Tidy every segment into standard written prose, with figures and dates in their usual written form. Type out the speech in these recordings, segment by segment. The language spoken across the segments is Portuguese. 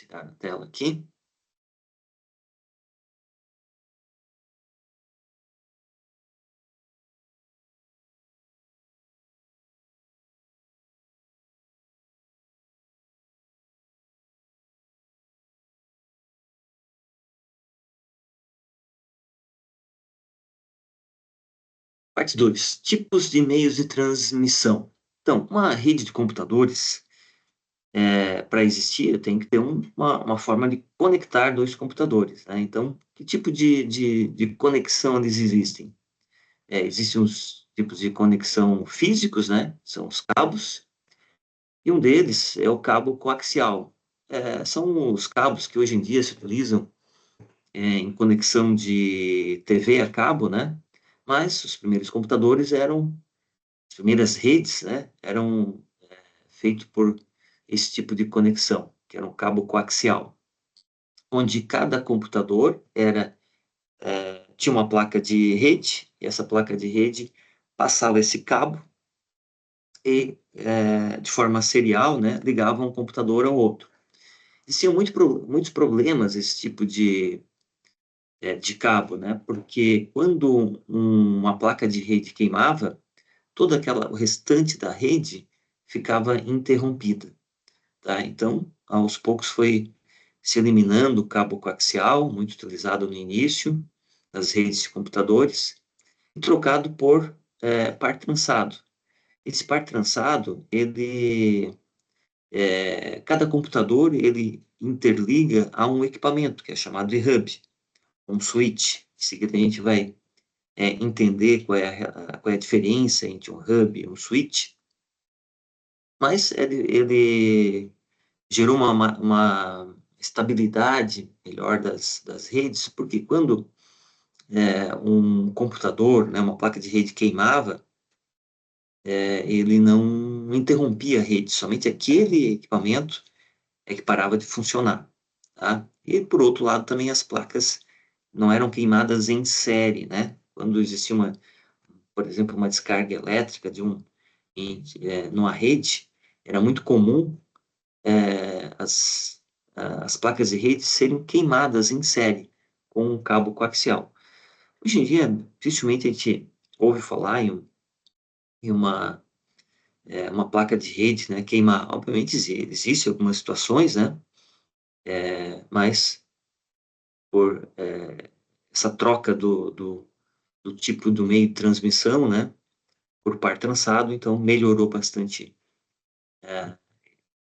Tirar a tela aqui. Parte 2: tipos de meios de transmissão. Então, uma rede de computadores, para existir, tem que ter uma forma de conectar 2 computadores, né. Então, que tipo de conexão eles existem? Existem os tipos de conexão físicos, né, são os cabos, e um deles é o cabo coaxial. São os cabos que hoje em dia se utilizam, em conexão de TV a cabo, né, mas os primeiros computadores eram as primeiras redes, né, eram feito por esse tipo de conexão, que era um cabo coaxial, onde cada computador tinha uma placa de rede, e essa placa de rede passava esse cabo e, de forma serial, né, ligava um computador ao outro. Existiam muitos problemas esse tipo de cabo, né, porque quando uma placa de rede queimava, o restante da rede ficava interrompida. Tá? Então, aos poucos foi se eliminando o cabo coaxial, muito utilizado no início, das redes de computadores, e trocado por par trançado. Esse par trançado, cada computador, ele interliga a um equipamento, que é chamado de hub, um switch. Em seguida a gente vai entender qual é a diferença entre um hub e um switch, mas ele gerou uma estabilidade melhor das redes, porque quando um computador, né, uma placa de rede queimava, ele não interrompia a rede, somente aquele equipamento é que parava de funcionar, tá? E por outro lado também as placas não eram queimadas em série, né? Quando existia por exemplo, uma descarga elétrica numa rede, era muito comum as placas de rede serem queimadas em série com um cabo coaxial. Hoje em dia, dificilmente a gente ouve falar em uma placa de rede, né, queimar. Obviamente, existem algumas situações, né, mas por essa troca do tipo do meio de transmissão, né, por par trançado, então melhorou bastante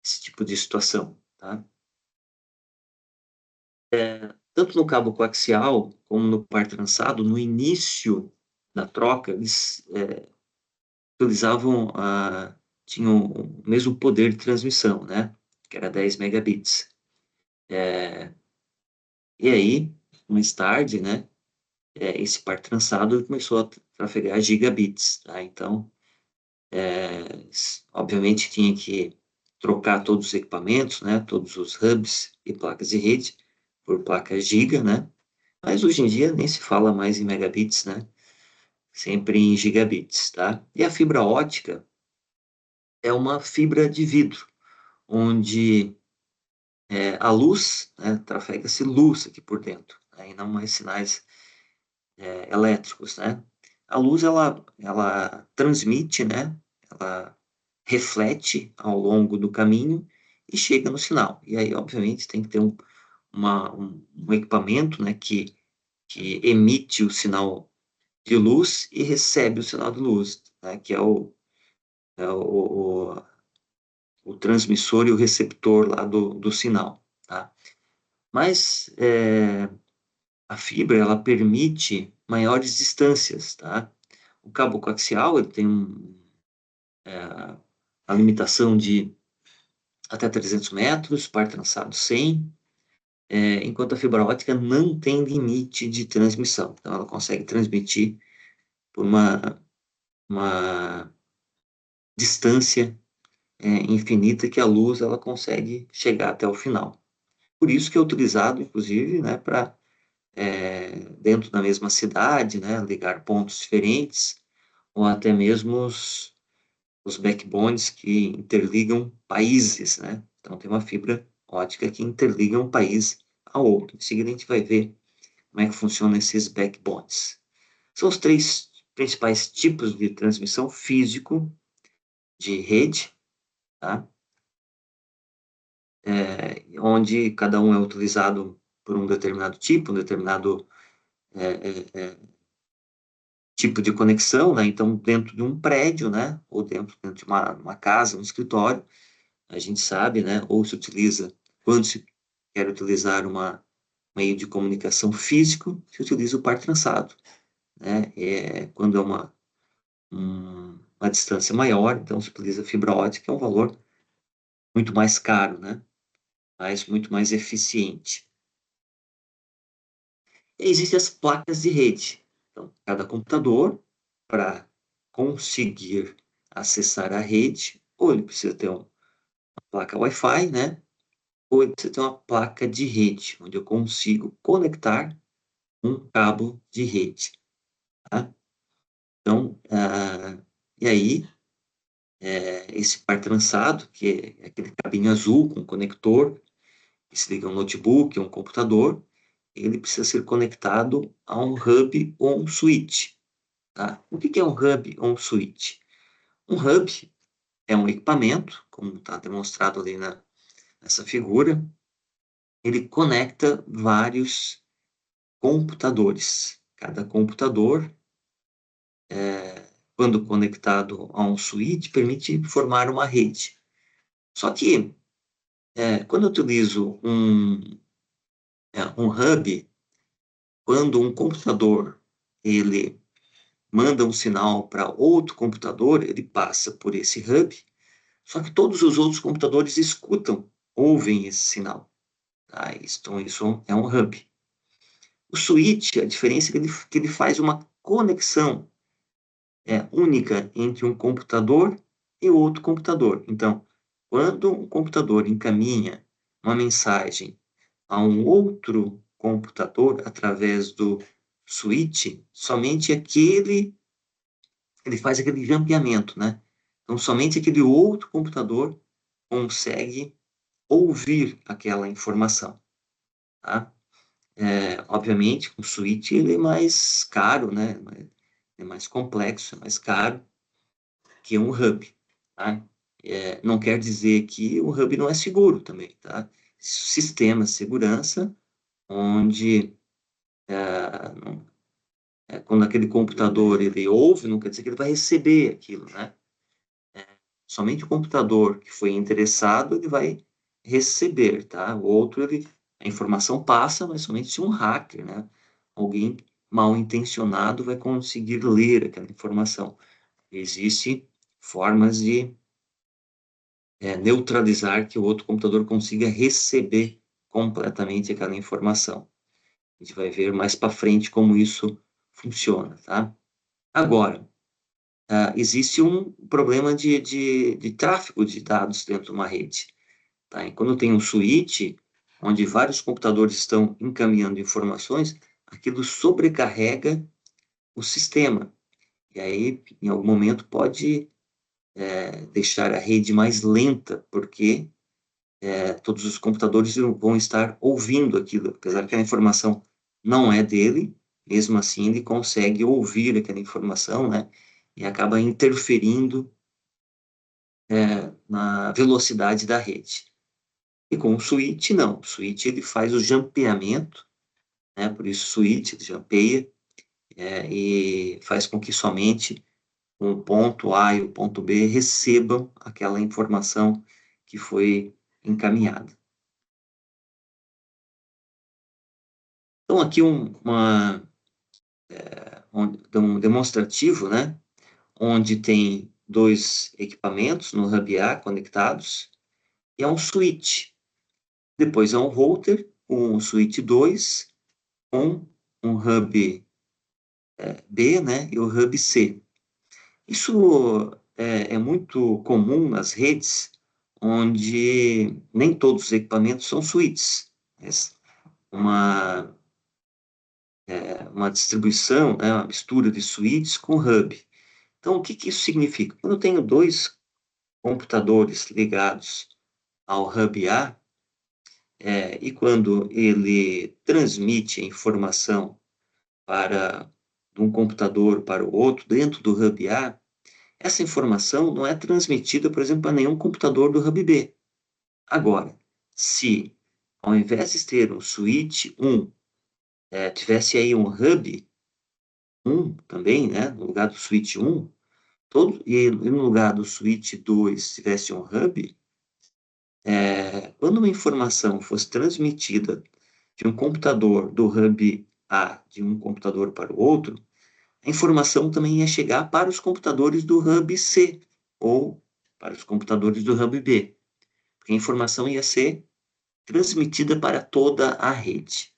esse tipo de situação, tá? Tanto no cabo coaxial como no par trançado, no início da troca, eles utilizavam tinham o mesmo poder de transmissão, né, que era 10 megabits. E aí, mais tarde, né, esse par trançado começou a trafegar gigabits, tá? Então, obviamente tinha que trocar todos os equipamentos, né, todos os hubs e placas de rede por placas giga, né? Mas hoje em dia nem se fala mais em megabits, né? Sempre em gigabits, tá? E a fibra ótica é uma fibra de vidro, onde a luz, né, trafega-se luz aqui por dentro, né, e não mais sinais elétricos, né? A luz, ela transmite, né? Ela reflete ao longo do caminho e chega no sinal. E aí, obviamente, tem que ter um equipamento, né, que emite o sinal de luz e recebe o sinal de luz, né, que é o transmissor e o receptor lá do sinal, tá? Mas a fibra, ela permite maiores distâncias, tá? O cabo coaxial, ele tem a limitação de até 300 metros, par trançado 100, enquanto a fibra ótica não tem limite de transmissão. Então, ela consegue transmitir por uma distância infinita que a luz ela consegue chegar até o final. Por isso que é utilizado, inclusive, né, para dentro da mesma cidade, né, ligar pontos diferentes, ou até mesmo os backbones que interligam países, né? Então tem uma fibra ótica que interliga um país ao outro. Em seguida, a gente vai ver como é que funcionam esses backbones. São os três principais tipos de transmissão físico de rede, tá? Onde cada um é utilizado por um determinado tipo, um determinado é, é, é, tipo de conexão, né? Então, dentro de um prédio, né? Ou dentro de uma casa, um escritório, a gente sabe, né? Ou se utiliza, quando se quer utilizar meio de comunicação físico, se utiliza o par trançado, né? Quando é uma distância maior, então se utiliza fibra ótica, é um valor muito mais caro, né? Mas muito mais eficiente. E existem as placas de rede. Então, cada computador, para conseguir acessar a rede, ou ele precisa ter uma placa Wi-Fi, né? Ou ele precisa ter uma placa de rede, onde eu consigo conectar um cabo de rede, tá? Então, e aí, esse par trançado, que é aquele cabinho azul com conector, que se liga a um notebook, a um computador, ele precisa ser conectado a um hub ou um switch, tá? O que é um hub ou um switch? Um hub é um equipamento, como está demonstrado ali nessa figura, ele conecta vários computadores. Cada computador, quando conectado a um switch, permite formar uma rede. Só que, quando eu utilizo um hub, quando um computador ele manda um sinal para outro computador, ele passa por esse hub, só que todos os outros computadores escutam, ouvem esse sinal. Tá? Então, isso é um hub. O switch, a diferença é que ele faz uma conexão única entre um computador e outro computador. Então, quando um computador encaminha uma mensagem a um outro computador através do switch, somente ele faz aquele jampeamento, né? Então, somente aquele outro computador consegue ouvir aquela informação, tá? Obviamente, o switch ele é mais caro, né? É mais complexo, é mais caro que um hub, tá? Não quer dizer que o hub não é seguro também, tá? Sistema de segurança, onde quando aquele computador ele ouve, não quer dizer que ele vai receber aquilo, né? Somente o computador que foi interessado, ele vai receber, tá? O outro, a informação passa, mas somente se um hacker, né? Alguém mal intencionado vai conseguir ler aquela informação. Existem formas de neutralizar que o outro computador consiga receber completamente aquela informação. A gente vai ver mais para frente como isso funciona, tá? Agora, existe um problema de tráfego de dados dentro de uma rede. Tá? E quando tem um switch, onde vários computadores estão encaminhando informações, aquilo sobrecarrega o sistema. E aí, em algum momento, pode deixar a rede mais lenta, porque todos os computadores vão estar ouvindo aquilo. Apesar que a informação não é dele, mesmo assim ele consegue ouvir aquela informação, né? E acaba interferindo na velocidade da rede. E com o switch, não. O switch ele faz o jampeamento, né? Por isso switch, ele jampeia, e faz com que somente o ponto A e o ponto B recebam aquela informação que foi encaminhada. Então, aqui um demonstrativo, né? Onde tem dois equipamentos no hub A conectados, e é um switch. Depois é um router, um switch 2 com um hub B, né, e o hub C. Isso é muito comum nas redes, onde nem todos os equipamentos são switches. Mas uma, uma distribuição, né, uma mistura de switches com hub. Então, o que que isso significa? Quando eu tenho dois computadores ligados ao hub A, e quando ele transmite a informação de um computador para o outro, dentro do Hub A, essa informação não é transmitida, por exemplo, para nenhum computador do Hub B. Agora, se ao invés de ter um switch 1, tivesse aí um Hub 1 também, né, no lugar do switch 1, e no lugar do switch 2 tivesse um Hub, quando uma informação fosse transmitida de um computador do Hub A de um computador para o outro, a informação também ia chegar para os computadores do Hub C ou para os computadores do Hub B, porque a informação ia ser transmitida para toda a rede.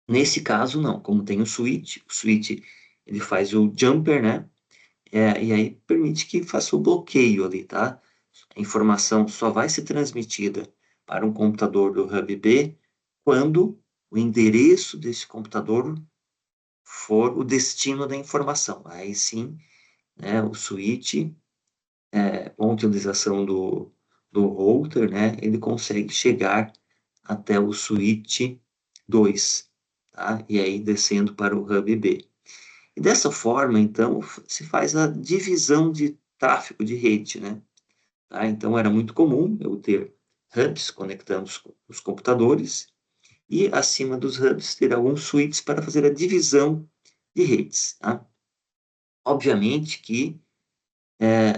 Nesse caso, não, como tem o switch ele faz o jumper, né? E aí permite que faça o bloqueio ali, tá? A informação só vai ser transmitida para um computador do Hub B quando o endereço desse computador for o destino da informação. Aí sim, né, o switch, com a utilização do router, né, ele consegue chegar até o switch 2, tá? E aí descendo para o Hub B. E dessa forma, então, se faz a divisão de tráfego de rede, né? Tá? Então, era muito comum eu ter hubs conectando os computadores e, acima dos hubs, ter alguns switches para fazer a divisão de redes. Tá? Obviamente que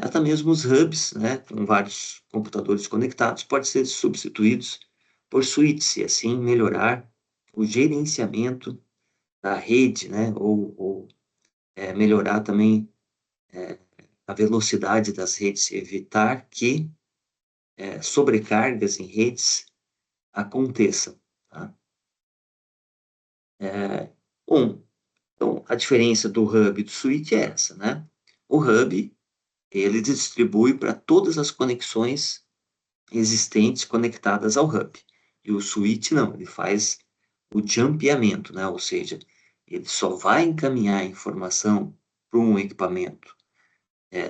até mesmo os hubs, né, com vários computadores conectados, podem ser substituídos por switches e, assim, melhorar o gerenciamento da rede, né, ou melhorar também a velocidade das redes, evitar que sobrecargas em redes aconteçam. Tá? É, bom, então a diferença do hub e do switch é essa, né? O hub, ele distribui para todas as conexões existentes conectadas ao hub. E o switch não, ele faz o jampeamento, né? Ou seja, ele só vai encaminhar a informação para um equipamento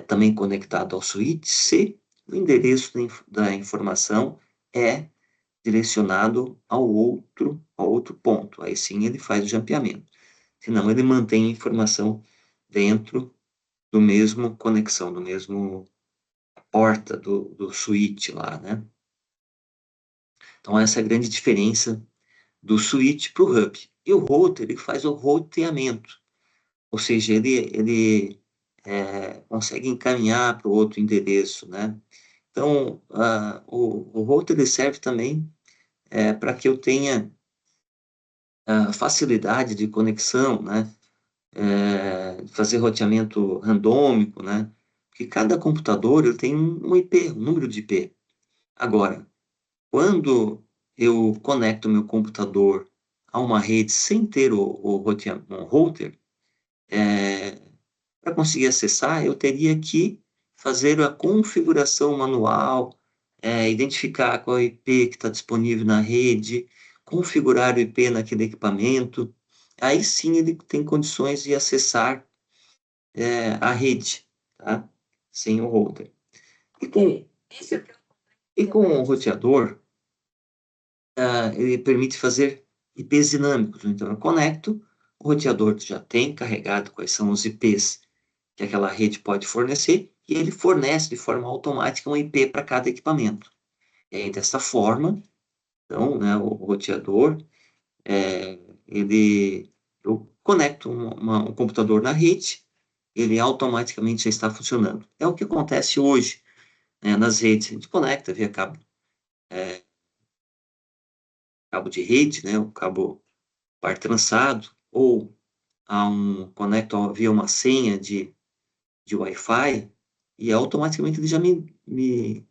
também conectado ao switch se o endereço da informação é direcionado ao outro ponto. Aí sim ele faz o jampeamento. Senão ele mantém a informação dentro do mesmo conexão, do mesmo porta do switch lá, né? Então essa é a grande diferença do switch para o hub. E o router, ele faz o roteamento, ou seja, ele consegue encaminhar para o outro endereço, né? Então, o router ele serve também para que eu tenha facilidade de conexão, né? Fazer roteamento randômico, né? Porque cada computador ele tem um IP, um número de IP. Agora, quando eu conecto meu computador a uma rede sem ter um router, para conseguir acessar, eu teria que fazer a configuração manual, identificar qual é o IP que está disponível na rede, configurar o IP naquele equipamento. Aí sim ele tem condições de acessar a rede, tá? Sem o router. E com, e com o roteador, ele permite fazer IPs dinâmicos. Então, eu conecto, o roteador já tem carregado quais são os IPs que aquela rede pode fornecer, e ele fornece de forma automática um IP para cada equipamento. E aí, dessa forma, então, né, o roteador, eu conecto um computador na rede, ele automaticamente já está funcionando. É o que acontece hoje, né, nas redes. A gente conecta via cabo de rede, né, o cabo par trançado, ou conecto via uma senha de Wi-Fi, e automaticamente ele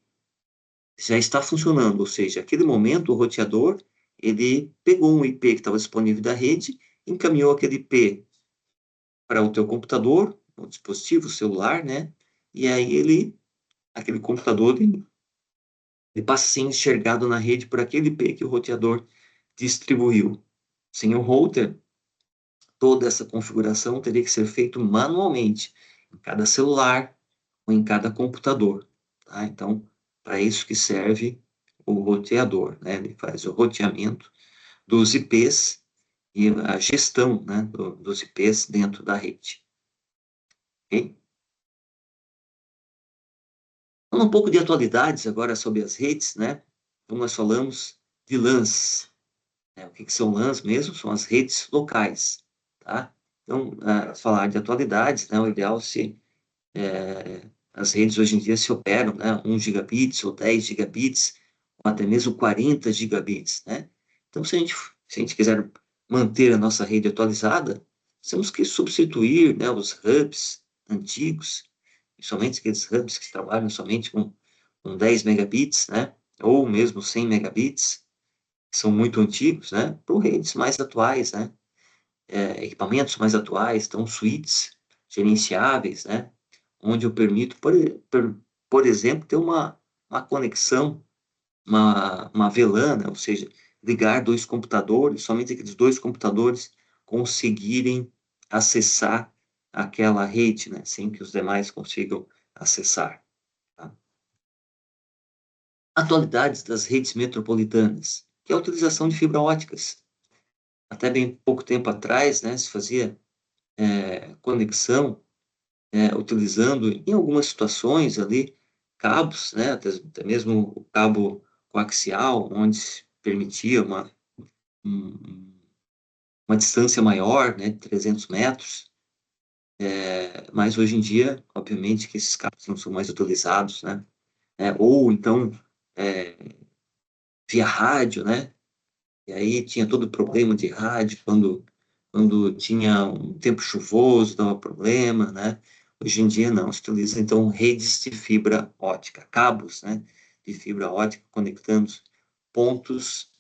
já está funcionando, ou seja, naquele momento o roteador ele pegou um IP que estava disponível da rede, encaminhou aquele IP para o teu computador, o dispositivo celular, né? E aí aquele computador, ele passa a ser enxergado na rede por aquele IP que o roteador distribuiu. Sem o router, toda essa configuração teria que ser feita manualmente, em cada celular ou em cada computador. Tá? Então, para isso que serve o roteador, né? Ele faz o roteamento dos IPs e a gestão, né, dos IPs dentro da rede. Ok? Falando um pouco de atualidades agora sobre as redes, né? Como nós falamos de LANs, né? O que são LANs mesmo? São as redes locais, tá? Então, falar de atualidades, né? O ideal se as redes hoje em dia se operam, né? 1 gigabits ou 10 gigabits, ou até mesmo 40 gigabits, né? Então, se a gente quiser manter a nossa rede atualizada, temos que substituir, né, os hubs antigos, principalmente aqueles hubs que trabalham somente com 10 megabits, né? Ou mesmo 100 megabits, que são muito antigos, né? Por redes mais atuais, né? Equipamentos mais atuais, então suítes gerenciáveis, né? Onde eu permito, por exemplo, ter uma conexão, uma VLAN, né? Ou seja, ligar dois computadores, somente aqueles dois computadores conseguirem acessar aquela rede, né? Sem que os demais consigam acessar. Tá? Atualidades das redes metropolitanas, que é a utilização de fibra óticas. Até bem pouco tempo atrás, né, se fazia conexão utilizando, em algumas situações ali, cabos, né, até mesmo o cabo coaxial, onde se permitia um- uma distância maior, né, de 300 metros, mas hoje em dia, obviamente, que esses cabos não são mais utilizados, né, ou então é, via rádio, né, e aí tinha todo o problema de rádio, quando tinha um tempo chuvoso, dava problema, né? Hoje em dia não, se utiliza então redes de fibra ótica, cabos, né? De fibra ótica conectando pontos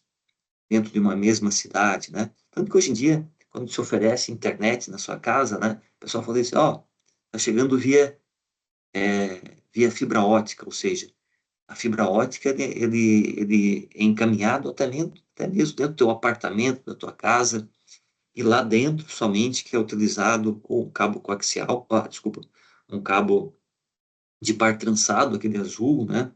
dentro de uma mesma cidade, né? Tanto que hoje em dia, quando se oferece internet na sua casa, né? O pessoal fala assim, ó, tá chegando via fibra ótica, ou seja, a fibra ótica, ele é encaminhado até mesmo dentro do teu apartamento, da tua casa, e lá dentro somente que é utilizado o cabo coaxial, desculpa, um cabo de par trançado, aquele azul, né,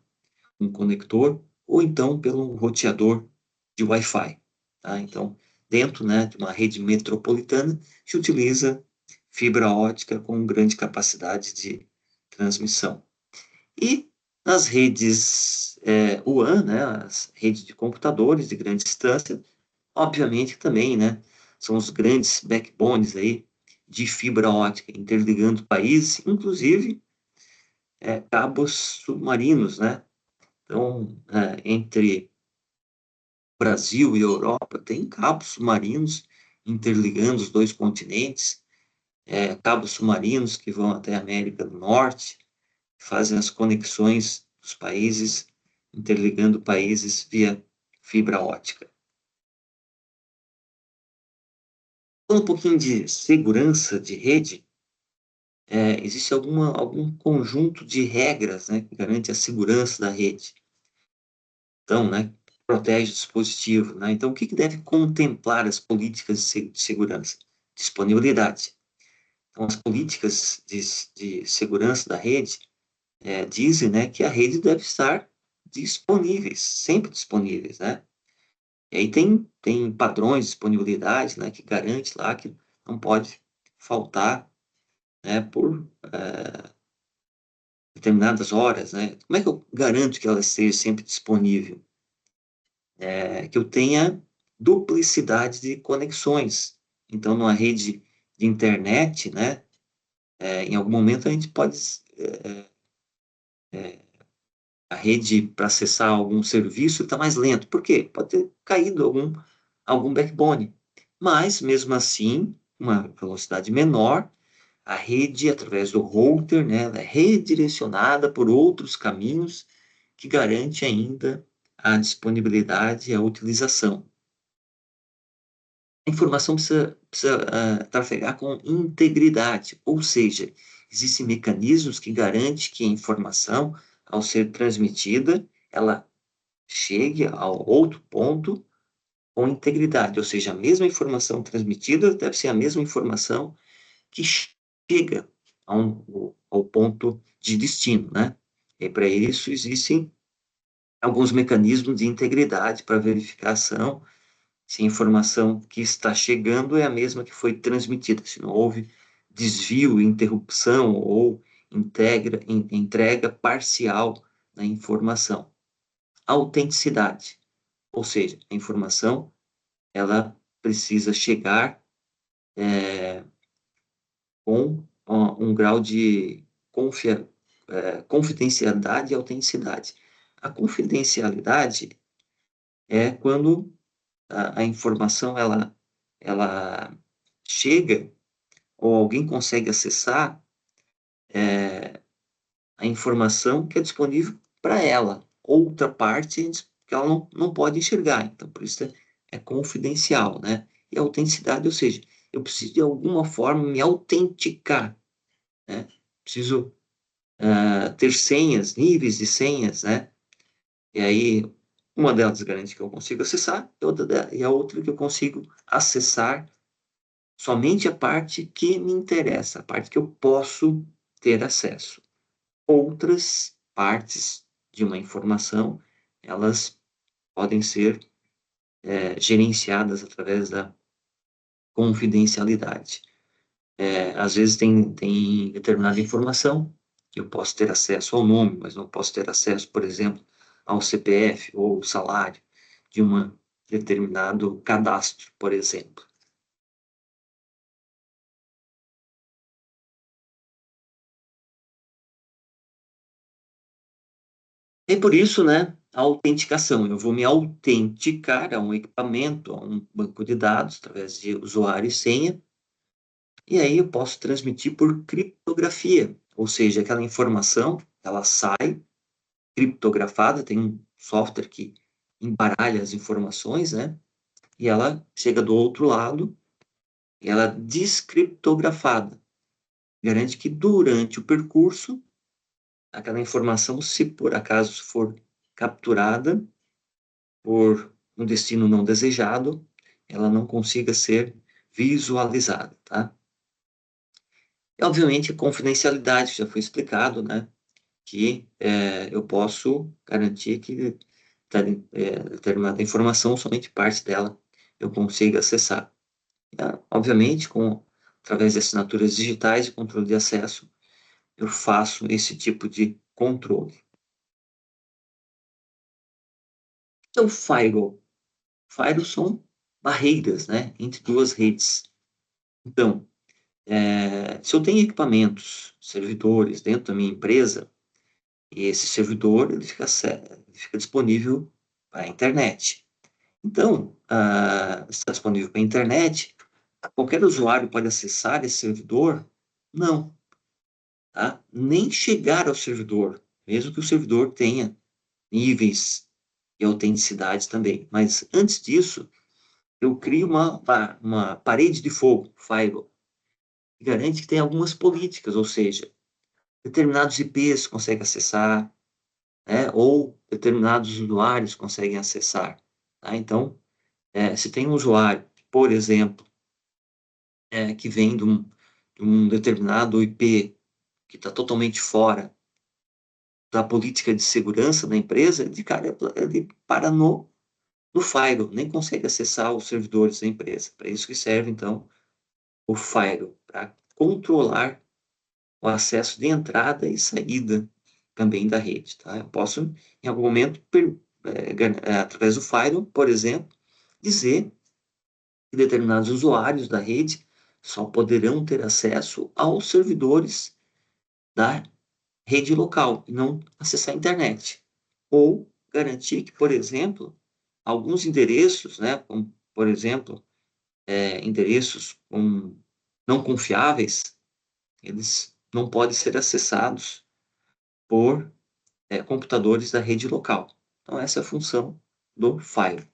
um conector, ou então pelo roteador de Wi-Fi, tá? Então, dentro, né, de uma rede metropolitana, se utiliza fibra ótica com grande capacidade de transmissão. E nas redes WAN, né, as redes de computadores de grande distância, obviamente também, né, são os grandes backbones aí de fibra ótica interligando países, inclusive cabos submarinos, né? Então, entre Brasil e Europa, tem cabos submarinos interligando os dois continentes, cabos submarinos que vão até a América do Norte, fazem as conexões dos países, interligando países via fibra ótica. Falando um pouquinho de segurança de rede, existe algum conjunto de regras, né, que garante a segurança da rede. Então, né, protege o dispositivo, né? Então, o que deve contemplar as políticas de segurança? Disponibilidade. Então, as políticas de segurança da rede dizem, né, que a rede deve estar disponíveis, sempre disponíveis, né? E aí tem padrões de disponibilidade, né, que garante lá que não pode faltar, né, por determinadas horas, né? Como é que eu garanto que ela esteja sempre disponível? Que eu tenha duplicidade de conexões. Então, numa rede de internet, né, em algum momento a gente pode a rede para acessar algum serviço está mais lento. Por quê? Pode ter caído algum backbone. Mas, mesmo assim, uma velocidade menor, a rede, através do router, né, ela é redirecionada por outros caminhos que garante ainda a disponibilidade e a utilização. A informação precisa trafegar com integridade, ou seja, existem mecanismos que garantem que a informação, ao ser transmitida, ela chegue ao outro ponto com integridade, ou seja, a mesma informação transmitida deve ser a mesma informação que chega ao ponto de destino, né? E para isso existem alguns mecanismos de integridade para verificação se a informação que está chegando é a mesma que foi transmitida, se não houve desvio, interrupção ou entrega parcial da informação. Autenticidade, ou seja, a informação ela precisa chegar com um grau de confidencialidade e autenticidade. A confidencialidade é quando a informação ela chega ou alguém consegue acessar a informação que é disponível para ela. Outra parte que ela não pode enxergar. Então, por isso é confidencial, né? E a autenticidade, ou seja, eu preciso de alguma forma me autenticar, né? Preciso ter senhas, níveis de senhas, né? E aí, uma delas garante que eu consigo acessar, e a outra que eu consigo acessar somente a parte que me interessa, a parte que eu posso ter acesso. Outras partes de uma informação, elas podem ser gerenciadas através da confidencialidade. Às vezes tem determinada informação que eu posso ter acesso ao nome, mas não posso ter acesso, por exemplo, ao CPF ou salário de um determinado cadastro, por exemplo. E por isso, né, a autenticação. Eu vou me autenticar a um equipamento, a um banco de dados, através de usuário e senha, e aí eu posso transmitir por criptografia, ou seja, aquela informação, ela sai criptografada, tem um software que embaralha as informações, né, e ela chega do outro lado, e ela descriptografada, garante que durante o percurso, aquela informação, se por acaso for capturada, por um destino não desejado, ela não consiga ser visualizada, tá? E, obviamente, a confidencialidade, já foi explicado, né? Que eu posso garantir que determinada informação, somente parte dela, eu consiga acessar. Obviamente, através de assinaturas digitais e controle de acesso, eu faço esse tipo de controle. Então, firewall. Firewall são barreiras, né? Entre duas redes. Então, se eu tenho equipamentos, servidores dentro da minha empresa, e esse servidor ele fica disponível para a internet. Então, está disponível para a internet, qualquer usuário pode acessar esse servidor? Não, tá? Nem chegar ao servidor, mesmo que o servidor tenha níveis de autenticidade também. Mas antes disso, eu crio uma parede de fogo, firewall, que garante que tem algumas políticas, ou seja, determinados IPs conseguem acessar, né, ou determinados usuários conseguem acessar. Tá? Então, se tem um usuário, por exemplo, que vem de um determinado IP que está totalmente fora da política de segurança da empresa, de cara ele para no firewall, nem consegue acessar os servidores da empresa. Para isso que serve, então, o firewall, para controlar o acesso de entrada e saída também da rede, tá? Eu posso, em algum momento, através do firewall, por exemplo, dizer que determinados usuários da rede só poderão ter acesso aos servidores da rede local e não acessar a internet. Ou garantir que, por exemplo, alguns endereços, né, como, por exemplo, endereços não confiáveis, eles não podem ser acessados por computadores da rede local. Então, essa é a função do Fire.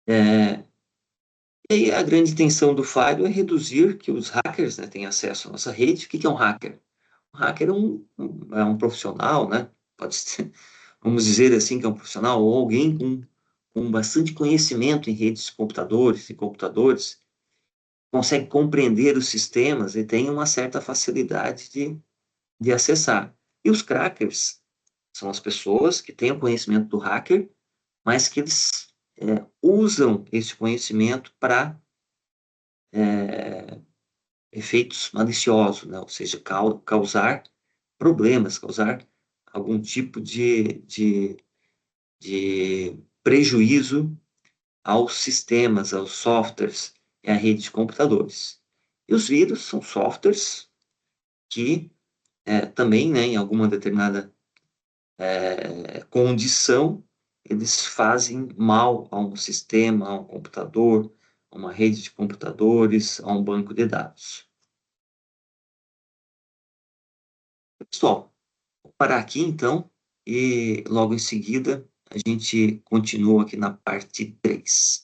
É, e aí, a grande intenção do Fire é reduzir que os hackers, né, tenham acesso à nossa rede. O que é um hacker? Um hacker é um profissional, né? Pode ser, vamos dizer assim, que é um profissional ou alguém com bastante conhecimento em redes de computadores e computadores, consegue compreender os sistemas e tem uma certa facilidade de acessar. E os crackers são as pessoas que têm o conhecimento do hacker, mas que eles usam esse conhecimento para efeitos maliciosos, né? Ou seja, causar problemas, causar algum tipo de prejuízo aos sistemas, aos softwares e à rede de computadores. E os vírus são softwares que também, né, em alguma determinada condição, eles fazem mal a um sistema, a um computador, a uma rede de computadores, a um banco de dados. Pessoal, vou parar aqui então e logo em seguida a gente continua aqui na parte 3.